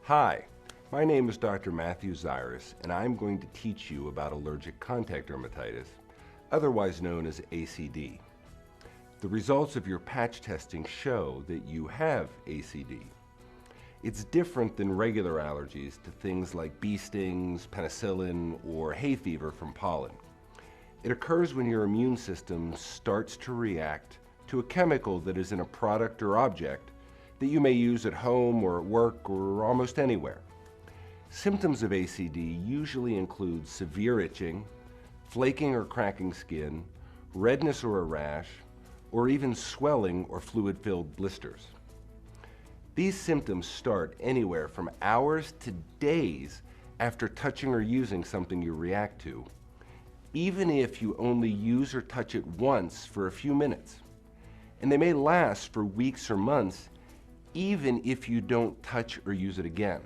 Hi, my name is Dr. Matthew Zyrus, and I'm going to teach you about allergic contact dermatitis, otherwise known as ACD. The results of your patch testing show that you have ACD. It's different than regular allergies to things like bee stings, penicillin, or hay fever from pollen. It occurs when your immune system starts to react to a chemical that is in a product or object that you may use at home or at work or almost anywhere. Symptoms of ACD usually include severe itching, flaking or cracking skin, redness or a rash, or even swelling or fluid-filled blisters. These symptoms start anywhere from hours to days after touching or using something you react to, even if you only use or touch it once for a few minutes. And they may last for weeks or months, even if you don't touch or use it again.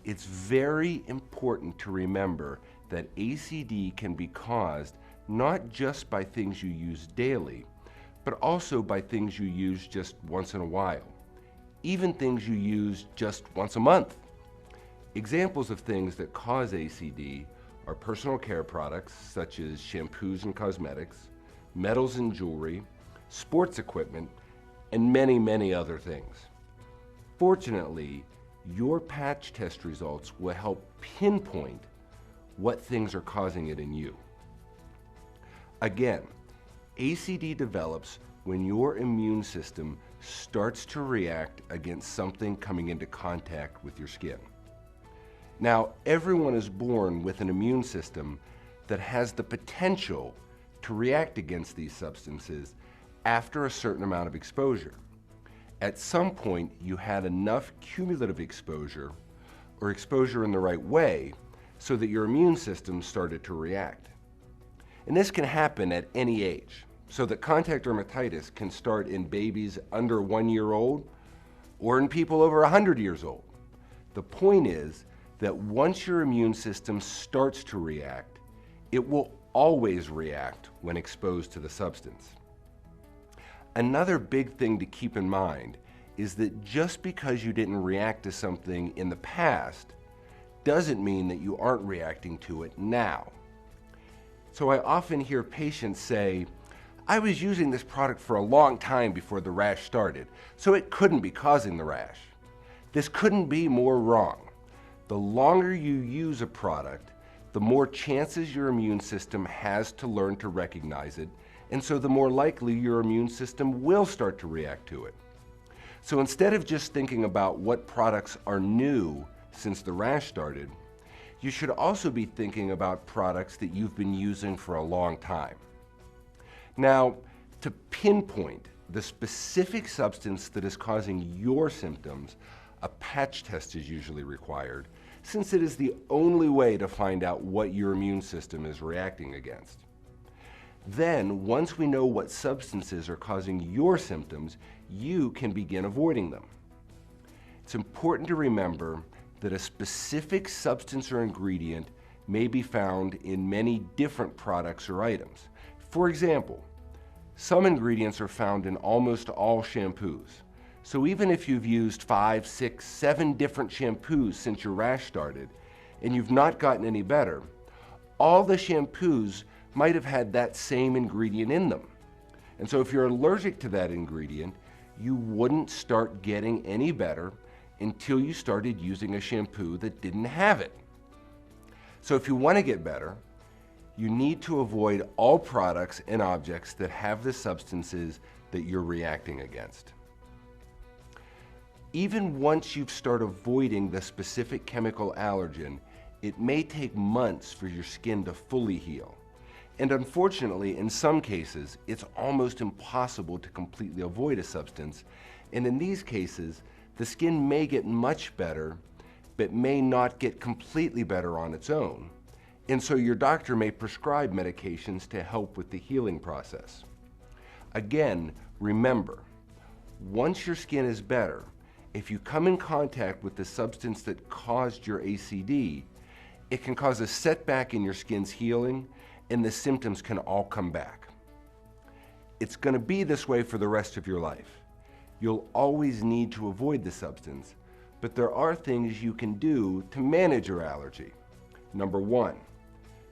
It's very important to remember that ACD can be caused not just by things you use daily, but also by things you use just once in a while, even things you use just once a month. Examples of things that cause ACD are personal care products such as shampoos and cosmetics, metals and jewelry, sports equipment, and many, many other things. Fortunately, your patch test results will help pinpoint what things are causing it in you. Again, ACD develops when your immune system starts to react against something coming into contact with your skin. Now, everyone is born with an immune system that has the potential to react against these substances after a certain amount of exposure. At some point, you had enough cumulative exposure or exposure in the right way so that your immune system started to react. And this can happen at any age, so that contact dermatitis can start in babies under 1 year old or in people over 100 years old. The point is that once your immune system starts to react, it will always react when exposed to the substance. Another big thing to keep in mind is that just because you didn't react to something in the past doesn't mean that you aren't reacting to it now. So I often hear patients say, I was using this product for a long time before the rash started, so it couldn't be causing the rash. This couldn't be more wrong. The longer you use a product, the more chances your immune system has to learn to recognize it, and so the more likely your immune system will start to react to it. So instead of just thinking about what products are new since the rash started, you should also be thinking about products that you've been using for a long time. Now, to pinpoint the specific substance that is causing your symptoms, a patch test is usually required, since it is the only way to find out what your immune system is reacting against. Then, once we know what substances are causing your symptoms, you can begin avoiding them. It's important to remember that a specific substance or ingredient may be found in many different products or items. For example, some ingredients are found in almost all shampoos. So even if you've used 5, 6, 7 different shampoos since your rash started and you've not gotten any better, all the shampoos might have had that same ingredient in them. And so if you're allergic to that ingredient, you wouldn't start getting any better until you started using a shampoo that didn't have it. So if you want to get better, you need to avoid all products and objects that have the substances that you're reacting against. Even once you've started avoiding the specific chemical allergen, it may take months for your skin to fully heal. And unfortunately, in some cases, it's almost impossible to completely avoid a substance. And in these cases, the skin may get much better, but may not get completely better on its own. And so your doctor may prescribe medications to help with the healing process. Again, remember, once your skin is better, if you come in contact with the substance that caused your ACD, it can cause a setback in your skin's healing, and the symptoms can all come back. It's going to be this way for the rest of your life. You'll always need to avoid the substance, but there are things you can do to manage your allergy. Number 1,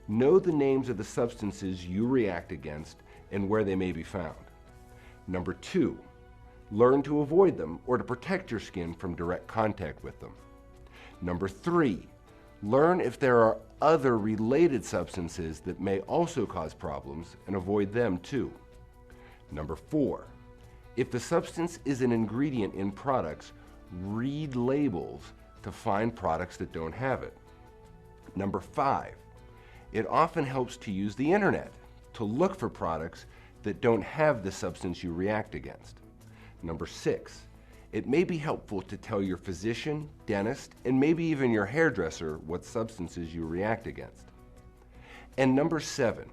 know the names of the substances you react against and where they may be found. Number 2, learn to avoid them or to protect your skin from direct contact with them. Number 3, learn if there are other related substances that may also cause problems and avoid them too. Number 4, if the substance is an ingredient in products, read labels to find products that don't have it. Number 5, it often helps to use the internet to look for products that don't have the substance you react against. Number 6, it may be helpful to tell your physician, dentist, and maybe even your hairdresser what substances you react against. And number 7,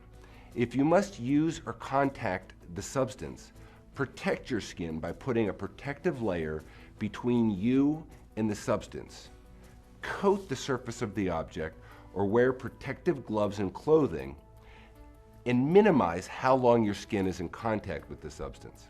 if you must use or contact the substance, protect your skin by putting a protective layer between you and the substance. Coat the surface of the object or wear protective gloves and clothing, and minimize how long your skin is in contact with the substance.